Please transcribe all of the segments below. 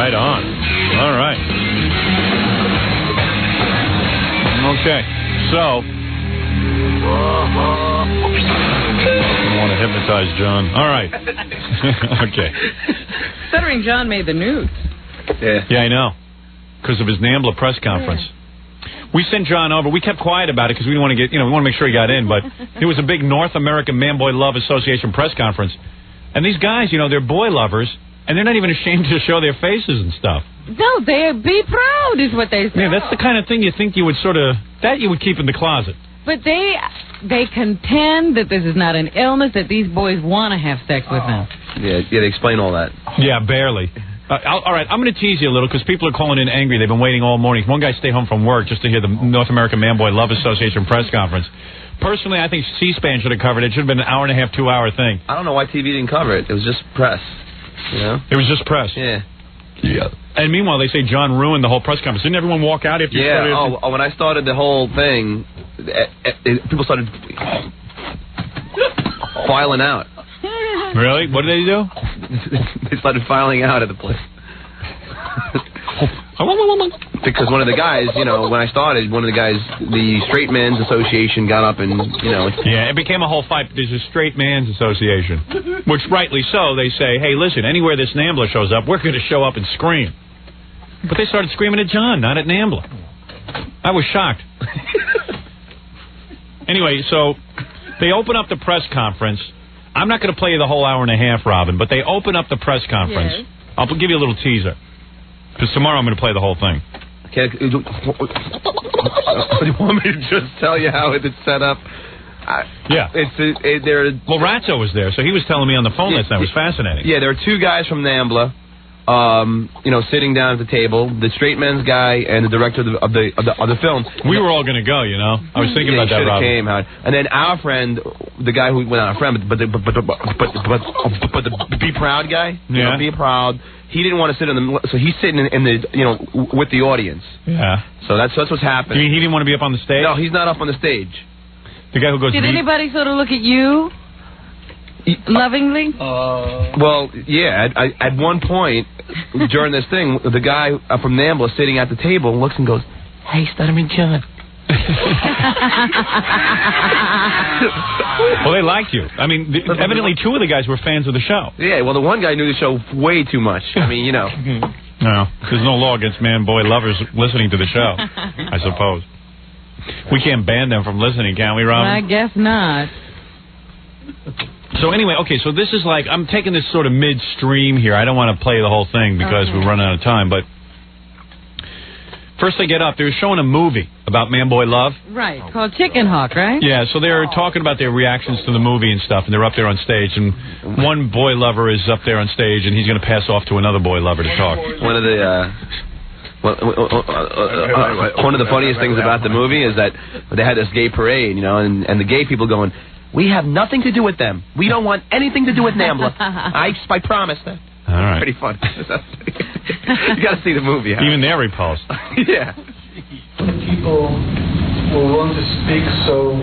Right on. All right. Okay. So, I want to hypnotize John. All right. Okay. Stuttering John made the news. Yeah, I know. Because of his NAMBLA press conference. Yeah. We sent John over. We kept quiet about it because we didn't want to get, we want to make sure he got in. But it was a big North American Man-Boy Love Association press conference. And these guys, they're boy lovers, and they're not even ashamed to show their faces and stuff. No, be proud is what they say. Yeah, that's the kind of thing you think you would you would keep in the closet. But they contend that this is not an illness, that these boys want to have sex with them. Yeah, they explain all that. Yeah, barely. All right, I'm going to tease you a little because people are calling in angry. They've been waiting all morning. One guy stayed home from work just to hear the North American Man-Boy Love Association press conference. Personally, I think C-SPAN should have covered it. It should have been an hour and a half, 2-hour thing. I don't know why TV didn't cover it. It was just press. It was just press. Yeah. And meanwhile, they say John ruined the whole press conference. Didn't everyone walk out after you started? Yeah, when I started the whole thing, people started filing out. Really? What did they do? They started filing out of the place. Because one of the guys, when I started, the Straight Men's Association got up and, Yeah, it became a whole fight. There's a Straight Men's Association, which rightly so, they say, hey, listen, anywhere this NAMBLA shows up, we're going to show up and scream. But they started screaming at John, not at NAMBLA. I was shocked. Anyway, so they open up the press conference. I'm not going to play you the whole hour and a half, Robin, but they open up the press conference. Yes. I'll give you a little teaser. Because tomorrow I'm going to play the whole thing. Okay, do you want me to just tell you how it's set up? Yeah. Well, Ratso was there, so he was telling me on the phone last night. It was fascinating. Yeah, there are two guys from NAMBLA, sitting down at the table. The Straight Men's guy and the director of the film. We were all going to go, I was thinking about that, Robin. Came, Howard. And then our friend, the guy who went our friend, but the Be Proud guy. Yeah. Be Proud. He didn't want to sit so he's sitting in the with the audience. Yeah. So that's what's happening. He didn't want to be up on the stage? No, he's not up on the stage. The guy who goes. Did anybody sort of look at you lovingly? Well, yeah. At one point during this thing, the guy from NAMBLA sitting at the table looks and goes, "Hey, Stuttering John." Well, they liked you. I mean, evidently two of the guys were fans of the show. Yeah, well, the one guy knew the show way too much. I mean, No, there's no law against man-boy lovers listening to the show, I suppose. We can't ban them from listening, can we, Robin? I guess not. So anyway, okay, so this is like, I'm taking this sort of midstream here. I don't want to play the whole thing because we're running out of time, but first they get up, they're showing a movie about Man-Boy Love. Right, called Chicken Hawk, right? Yeah, so they're talking about their reactions to the movie and stuff, and they're up there on stage, and one boy lover is up there on stage, and he's going to pass off to another boy lover to talk. One of the funniest things about the movie is that they had this gay parade, and the gay people going, "We have nothing to do with them. We don't want anything to do with NAMBLA. I promise that." All right. Pretty fun. You got to see the movie. Even they're repulsed. Yeah. People were willing to speak so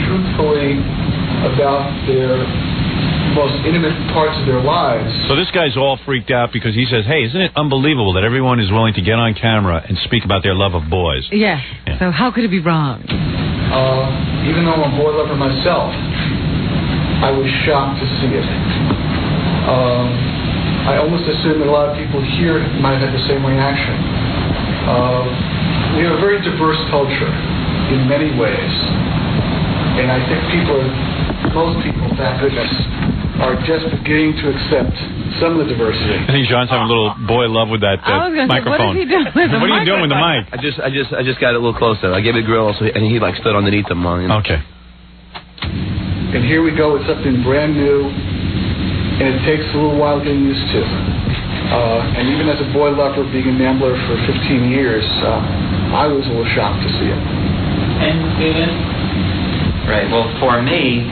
truthfully about their most intimate parts of their lives. So this guy's all freaked out because he says, hey, isn't it unbelievable that everyone is willing to get on camera and speak about their love of boys? Yeah. So how could it be wrong? Even though I'm a boy lover myself, I was shocked to see it. I almost assume that a lot of people here might have had the same reaction. We have a very diverse culture in many ways. And I think most people, thank goodness, are just beginning to accept some of the diversity. I think John's having a little boy love with that microphone. Say, what is he doing with What are you doing with the mic? I just got it a little closer. I gave it a grill, and he stood underneath them. Okay. And here we go with something brand new, and it takes a little while getting used to. And even as a boy lover, being a NAMBLA for 15 years, I was a little shocked to see it. And right. Well, for me,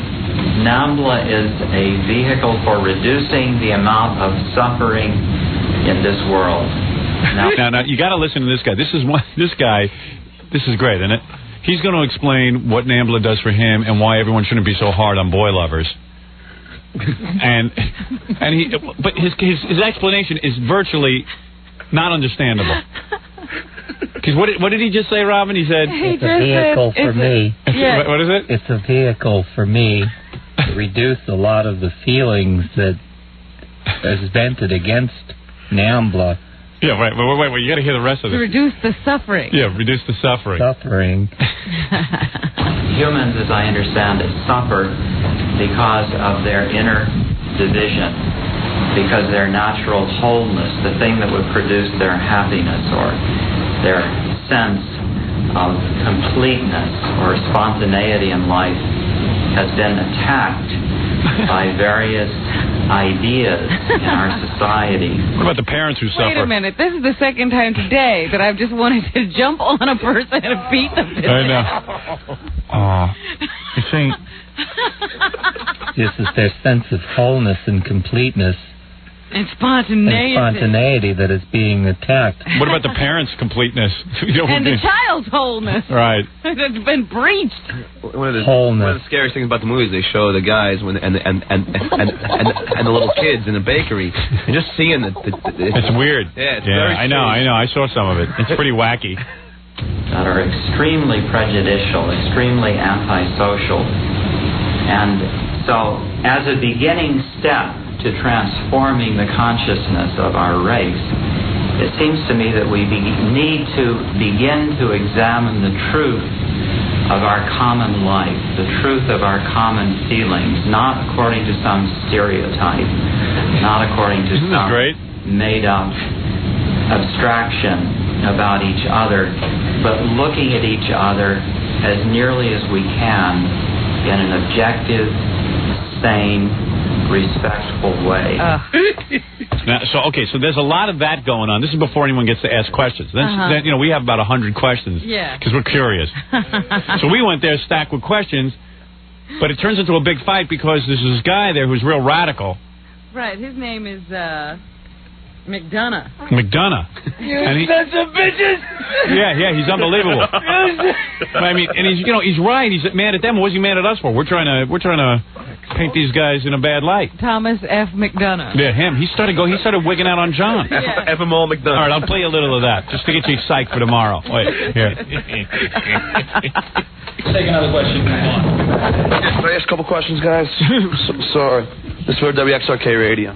NAMBLA is a vehicle for reducing the amount of suffering in this world. Now you got to listen to this guy. This is great, isn't it? He's going to explain what NAMBLA does for him and why everyone shouldn't be so hard on boy lovers. But his explanation is virtually Not understandable. Because what did he just say, Robin? He said... It's a vehicle for me. Yeah. What is it? It's a vehicle for me to reduce a lot of the feelings that is vented against NAMBLA. Yeah, right. Wait. You got to hear the rest of To this. reduce the suffering. Yeah, reduce the suffering. Humans, as I understand it, suffer because of their inner division, because their natural wholeness, the thing that would produce their happiness or their sense of completeness or spontaneity in life, has been attacked by various ideas in our society. What about the parents who suffer? Wait a minute. This is the second time today that I've just wanted to jump on a person and beat them to death. I know. You think... This is their sense of wholeness and completeness And spontaneity. that is being attacked. What about the parents' completeness? And the child's wholeness. Right. It's been breached. One of the scariest things about the movie is they show the guys and the little kids in the bakery, and just seeing it's weird. Yeah, it's very I know. I saw some of it. It's pretty wacky. That are extremely prejudicial, extremely antisocial. And so, as a beginning step to transforming the consciousness of our race, it seems to me that we need to begin to examine the truth of our common life, the truth of our common feelings, not according to some stereotype, not according to some made-up abstraction about each other, but looking at each other as nearly as we can in an objective, sane, respectful way. So there's a lot of that going on. This is before anyone gets to ask questions. Then, we have about 100 questions because we're curious. So we went there stacked with questions, but it turns into a big fight because there's this guy there who's real radical. Right, his name is McDonough. You sons of bitches! Yeah, he's unbelievable. I mean, and he's right. He's mad at them. What was he mad at us for? We're trying to paint these guys in a bad light. Thomas F. McDonough. Yeah, him. He started wigging out on John. F him all McDonough. All right, I'll play a little of that just to get you psyched for tomorrow. Wait, here. Take another question. Come on. Can I ask a couple questions, guys? Sorry. This is for WXRK Radio.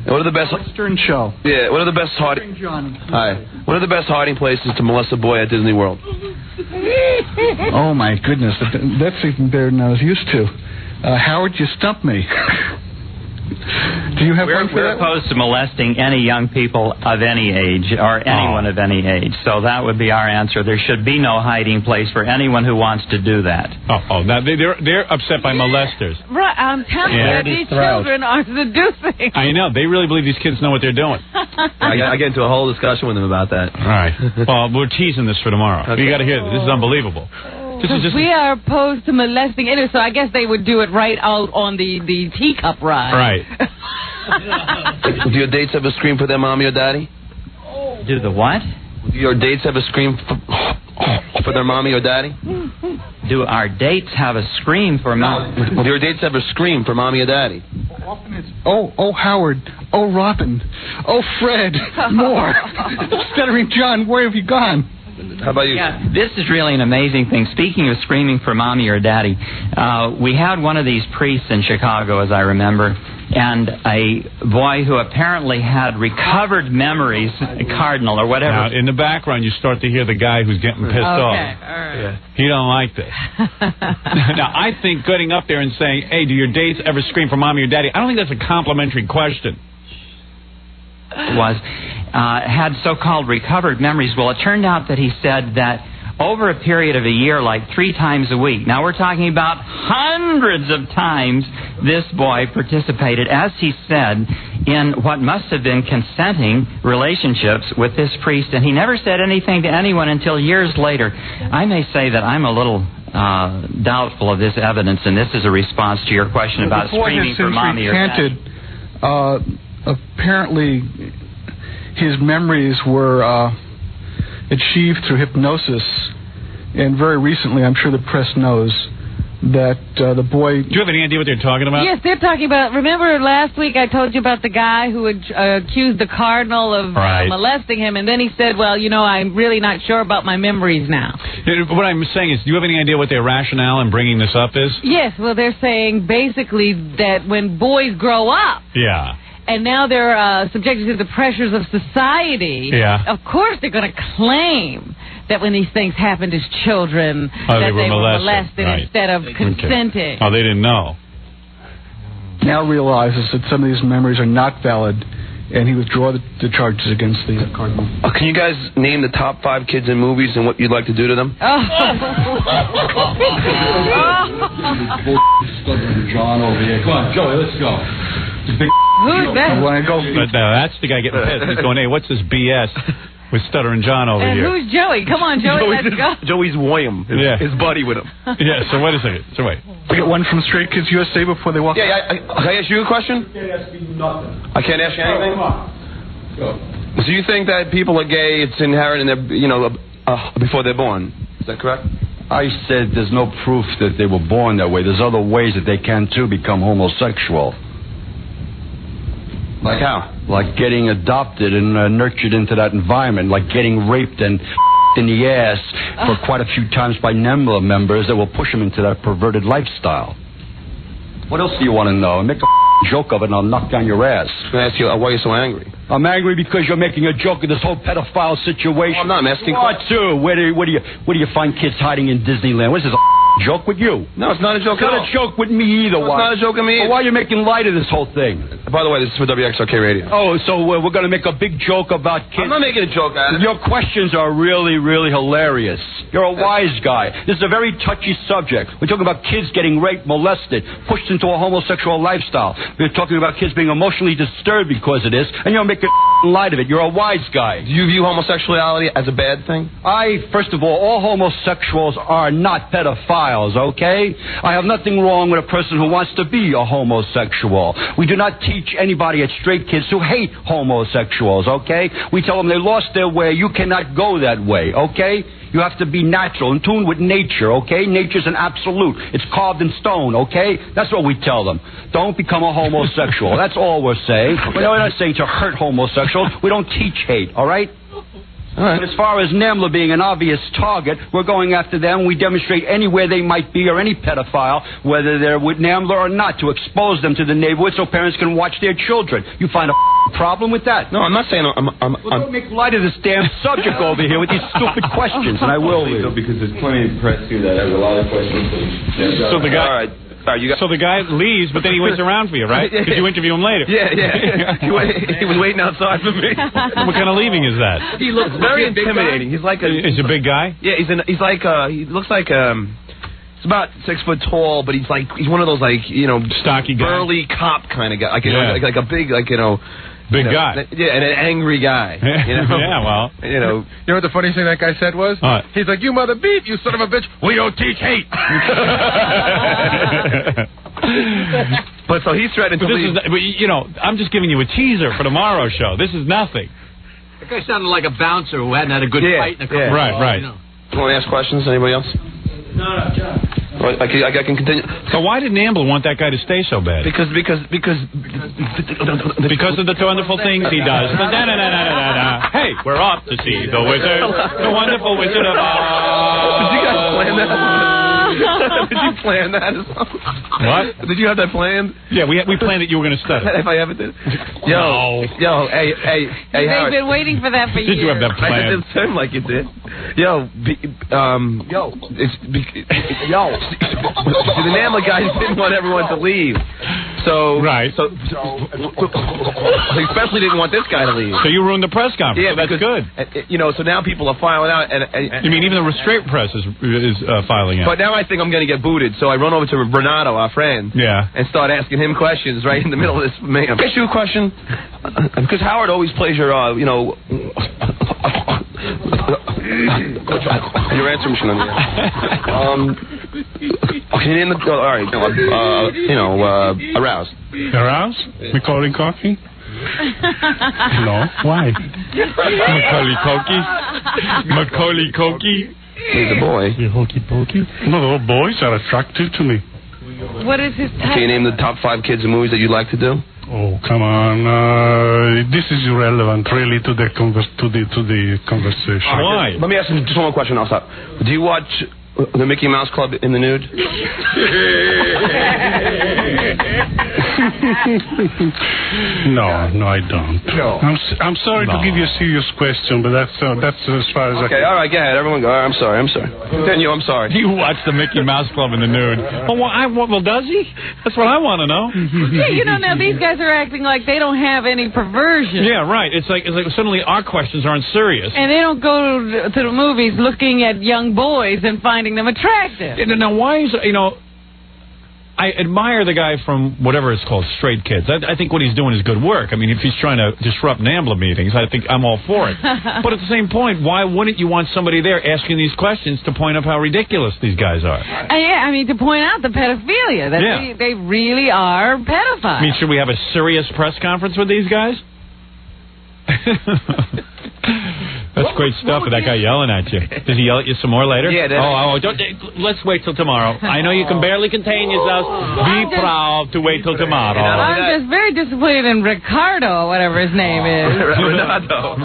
What are the best... Stuttering Show. Yeah, what are the best hiding... John. Hi. What are the best hiding places to molest a boy at Disney World? Oh, my goodness. That's even better than I was used to. Howard, you stumped me. Do you have one for We're that? opposed to molesting any young people of any age or anyone of any age. So that would be our answer. There should be no hiding place for anyone who wants to do that. Now they're upset by molesters. Right, I'm telling you, these children are seducing. I know. They really believe these kids know what they're doing. I get into a whole discussion with them about that. All right. Well, we're teasing this for tomorrow. Okay. You got to hear this. This is unbelievable. We are opposed to molesting anyway, so I guess they would do it right out on the teacup ride. Right. Do your dates ever scream for their mommy or daddy? Do the what? Do your dates ever scream for their mommy or daddy? Do our dates have a scream for mommy? Do your dates ever scream for mommy or daddy? Often it's, oh, Howard. Oh, Robin. Oh, Fred. More. Stuttering John, where have you gone? How about you? Yeah, this is really an amazing thing. Speaking of screaming for mommy or daddy, we had one of these priests in Chicago, as I remember, and a boy who apparently had recovered memories, a cardinal or whatever. Now, in the background, you start to hear the guy who's getting pissed off. All right. Yeah. He don't like this. Now, I think getting up there and saying, hey, do your dates ever scream for mommy or daddy? I don't think that's a complimentary question. Had so-called recovered memories. Well, it turned out that he said that over a period of a year, like 3 times a week. Now, we're talking about hundreds of times this boy participated, as he said, in what must have been consenting relationships with this priest, and he never said anything to anyone until years later. I may say that I'm a little doubtful of this evidence, and this is a response to your question about screaming for mommy or daddy. Apparently, his memories were achieved through hypnosis, and very recently, I'm sure the press knows, that the boy... Do you have any idea what they're talking about? Yes, they're talking about... Remember last week I told you about the guy who had accused the cardinal of molesting him, and then he said, well, you know, I'm really not sure about my memories now. What I'm saying is, do you have any idea what their rationale in bringing this up is? Yes, well, they're saying basically that when boys grow up... Yeah. And now they're subjected to the pressures of society. Yeah. Of course they're going to claim that when these things happened as children, that they were molested instead of consenting. Oh, they didn't know. Now realizes that some of these memories are not valid, and he withdrew the charges against the cardinal. Can you guys name the top 5 kids in movies and what you'd like to do to them? Stuttering John over here. Come on, Joey, let's go. Who's that? But that's the guy getting pissed. He's going, hey, what's this BS with Stuttering John over and here? Who's Joey? Come on, Joey, let's go. Joey's William, his buddy with him. Yeah, so wait a second. So wait. We get one from Straight Kids USA before they walk out. Can I ask you a question? You can't ask me nothing. I can't ask you anything? Come on. Go. So you think that people are gay, it's inherent in their, before they're born. Is that correct? I said there's no proof that they were born that way. There's other ways that they can, too, become homosexual. Like how? Like getting adopted and nurtured into that environment, like getting raped and in the ass for quite a few times by NAMBLA members that will push them into that perverted lifestyle. What else do you want to know? Make a joke of it and I'll knock down your ass. I'm going to ask you, why are you so angry? I'm angry because you're making a joke of this whole pedophile situation. I'm not. I'm asking. What, too? Where do you find kids hiding in Disneyland? What is this, a joke with you? No, it's not a joke at all. It's not a joke with me either. No, it's not a joke with me. Well, why are you making light of this whole thing? By the way, this is for WXRK Radio. Oh, so we're going to make a big joke about kids? I'm not making a joke out of it. Your questions are really, really hilarious. You're a wise guy. This is a very touchy subject. We're talking about kids getting raped, molested, pushed into a homosexual lifestyle. We're talking about kids being emotionally disturbed because of this, and you're making light of it. You're a wise guy. Do you view homosexuality as a bad thing? First of all homosexuals are not pedophiles, okay? I have nothing wrong with a person who wants to be a homosexual. We do not teach anybody at Straight Kids to hate homosexuals, okay? We tell them they lost their way. You cannot go that way, okay? You have to be natural, in tune with nature, okay? Nature's an absolute. It's carved in stone, okay? That's what we tell them. Don't become a homosexual. That's all we're saying. We're not saying to hurt homosexuals. We don't teach hate, all right? But as far as NAMBLA being an obvious target, we're going after them. We demonstrate anywhere they might be or any pedophile, whether they're with NAMBLA or not, to expose them to the neighborhood so parents can watch their children. You find a problem with that? No, I'm not saying Well, don't make light of this damn subject over here with these stupid questions, and I will leave. Because there's plenty of press here that has a lot of questions. So the guy... All right. So the guy leaves, but then he waits around for you, right? Because you interview him later. Yeah. He was waiting outside for me. What kind of leaving is that? He looks very intimidating. He's like He's a big guy? Yeah, he looks like he's about 6 foot tall, but he's one of those stocky guy, burly cop kind of guy, like a big big guy. Yeah, and an angry guy. Yeah, well. You know what the funniest thing that guy said was? He's like, you mother beef, you son of a bitch. We don't teach hate. But so he's threatening to leave. I'm just giving you a teaser for tomorrow's show. This is nothing. That guy sounded like a bouncer who hadn't had a good fight in a couple of Right. You want to ask questions? Anybody else? No, John. I can continue. So why did NAMBLA want that guy to stay so bad? Because of the wonderful things he does. Hey, we're off to see the wizard, the wonderful Wizard of Oz. Did you guys plan that? Did you plan that? What? Did you have that planned? Yeah, we planned that you were going to study. If I ever did. Hey, They've Howard. been waiting for that for years. Did you have that planned? I didn't sound like you did. The NAMBLA guys didn't want everyone to leave. So they especially didn't want this guy to leave. So you ruined the press conference. Yeah, that's good. So now people are filing out. And you mean even the restraint press is filing out? But now I think I'm going to get booted. So I run over to Renato, our friend, and start asking him questions right in the middle of this. Can I ask you a question? Because Howard always plays your, your answer machine on the aroused. Aroused? Macaulay Culkin? No. Why? Macaulay Culkin? He's a boy. You hokey pokey. No, all boys are attractive to me. What is his type? Can you name the top 5 kids in movies that you'd like to do? Oh, come on. This is irrelevant, really, to the conversation. Why? Let me ask you just one more question. I'll stop. Do you watch the Mickey Mouse Club in the nude? No, I don't. No. I'm sorry to give you a serious question, but that's as far as I can. Okay, all right, go ahead. Everyone go. All right, I'm sorry. Continue, I'm sorry. You watch the Mickey Mouse Club in the nude. Well, does he? That's what I want to know. Yeah, now these guys are acting like they don't have any perversion. Yeah, right. It's like suddenly our questions aren't serious. And they don't go to the movies looking at young boys and finding them attractive. Now, why is, I admire the guy from whatever it's called, Straight Kids. I think what he's doing is good work. I mean, if he's trying to disrupt NAMBLA meetings, I think I'm all for it. But at the same point, why wouldn't you want somebody there asking these questions to point out how ridiculous these guys are? Yeah, I mean, to point out the pedophilia, that they really are pedophiles. I mean, should we have a serious press conference with these guys? That's great stuff with that guy yelling at you. Does he yell at you some more later? Yeah. Let's wait till tomorrow. I know you can barely contain yourselves. Be proud to wait till tomorrow. I'm just very disappointed in Ricardo, whatever his name is. Ronaldo.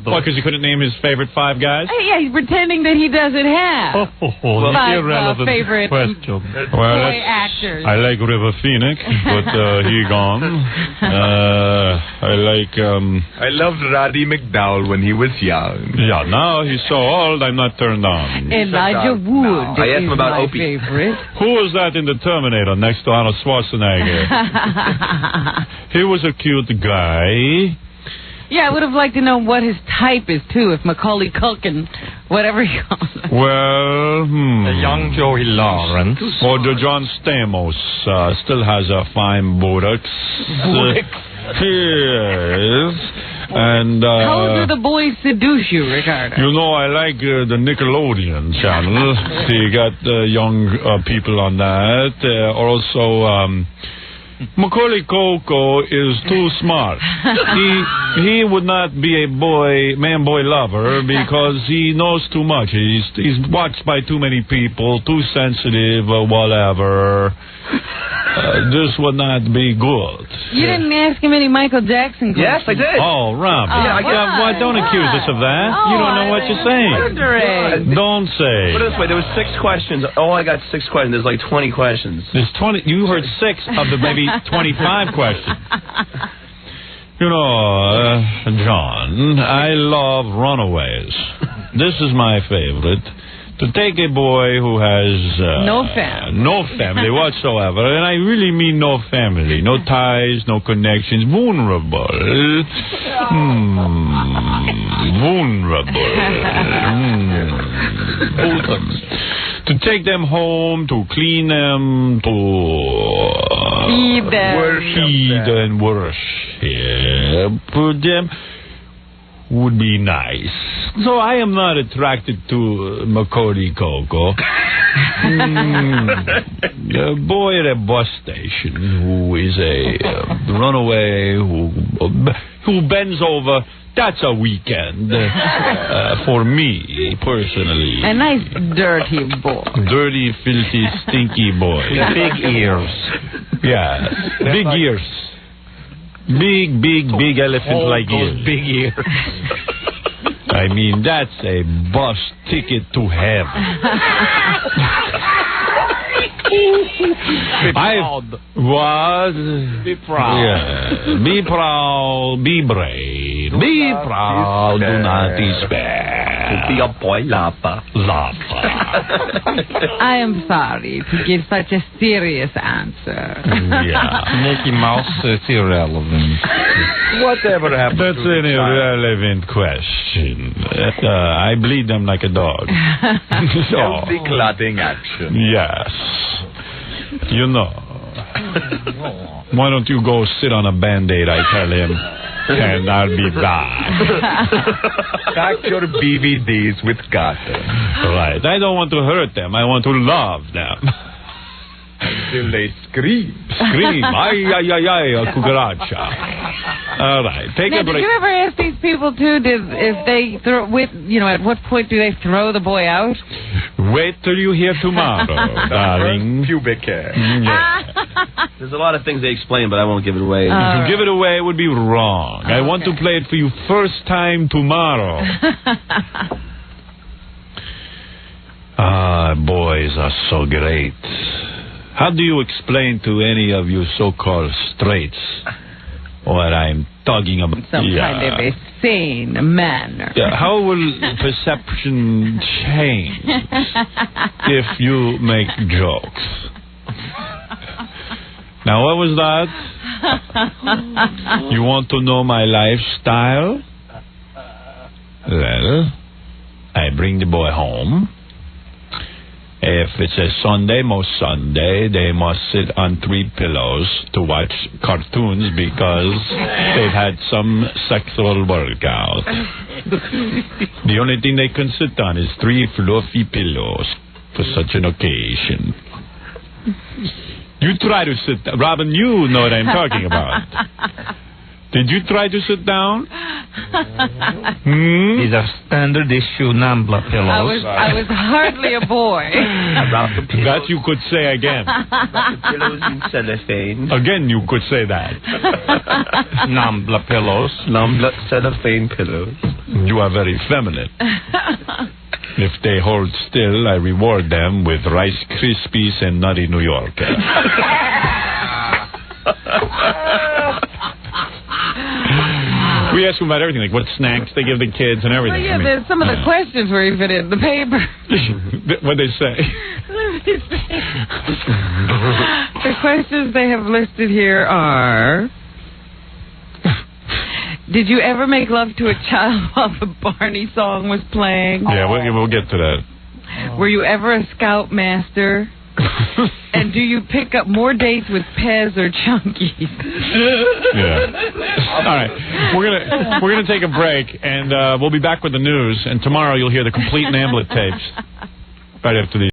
What, because you couldn't name his favorite 5 guys? Yeah, he's pretending that he doesn't have 5 favorite question. boy actors. I like River Phoenix, but he gone. I loved Roddy McDowell when he was young. Yeah, now he's so old, I'm not turned on. Elijah Wood I asked him about my Opie. favorite. Who was that in the Terminator next to Arnold Schwarzenegger? He was a cute guy. Yeah, I would have liked to know what his type is, too, if Macaulay Culkin, whatever he calls him. Well, The young Joey Lawrence. Or the John Stamos still has a fine buttocks. Yes. And how do the boys seduce you, Ricardo? I like the Nickelodeon channel. They got young people on that. Also, Macaulay Culkin is too smart. He would not be a man-boy lover because he knows too much. He's watched by too many people, too sensitive, whatever. This would not be good. You didn't ask him any Michael Jackson questions. Yes, I did. Oh, Rob. Don't accuse us of that. You don't know what you're saying. Don't say. Put it this way, there was 6 questions. Oh, I got 6 questions. There's like 20 questions. There's 20. You heard 6 of the maybe 25 questions. John, I love runaways. This is my favorite. To take a boy who has no family whatsoever, and I really mean no family, no ties, no connections, vulnerable. To take them home, to clean them, to feed and worship them would be nice. So I am not attracted to Macaulay Culkin. A boy at a bus station who is a runaway, who bends over. That's a weekend for me, personally. A nice dirty boy. Dirty, filthy, stinky boy. Big ears. Yeah, big ears. Big elephant-like ears. Big ears. I mean, that's a bus ticket to heaven. Be proud. Yeah. Be proud. Be brave. Be proud. Do not despair. Be a boy lover. I am sorry to give such a serious answer. Yeah. Mickey Mouse is irrelevant. Whatever happened That's an irrelevant question. I bleed them like a dog. Self-declutting action. Yes. Why don't you go sit on a Band-Aid, I tell him, and I'll be back. Pack your BVDs with Carter. Right. I don't want to hurt them. I want to love them. Until they scream. Scream. Ay, ay, ay, ay, a cucaracha. All right. Take now, a break. did you ever ask these people, too, if they throw, at what point do they throw the boy out? Wait till you hear tomorrow, darling. Pubic hair. Yeah. There's a lot of things they explain, but I won't give it away. To give it away would be wrong. I want to play it for you first time tomorrow. Boys are so great. How do you explain to any of you so-called straights what I'm talking about? Some kind of a sane manner. Yeah, how will perception change if you make jokes? Now, what was that? You want to know my lifestyle? Well, I bring the boy home. If it's a Sunday, most Sunday, they must sit on 3 pillows to watch cartoons because they've had some sexual workout. The only thing they can sit on is 3 fluffy pillows for such an occasion. You try to sit down. Robin, you know what I'm talking about. Did you try to sit down? These are standard issue NAMBLA pillows. I was hardly a boy. That you could say again. Pillows in cellophane. Again, you could say that. NAMBLA pillows. NAMBLA cellophane pillows. You are very feminine. If they hold still, I reward them with Rice Krispies and Nutty New Yorker. We ask them about everything, like what snacks they give the kids and everything. Well, yeah, some of the questions were even in the paper. What'd they say? The questions they have listed here are... Did you ever make love to a child while the Barney song was playing? Yeah, we'll get to that. Were you ever a scoutmaster? And do you pick up more dates with Pez or Chunkies? Yeah. All right. We're gonna take a break, and we'll be back with the news. And tomorrow you'll hear the complete NAMBLA tapes right after the.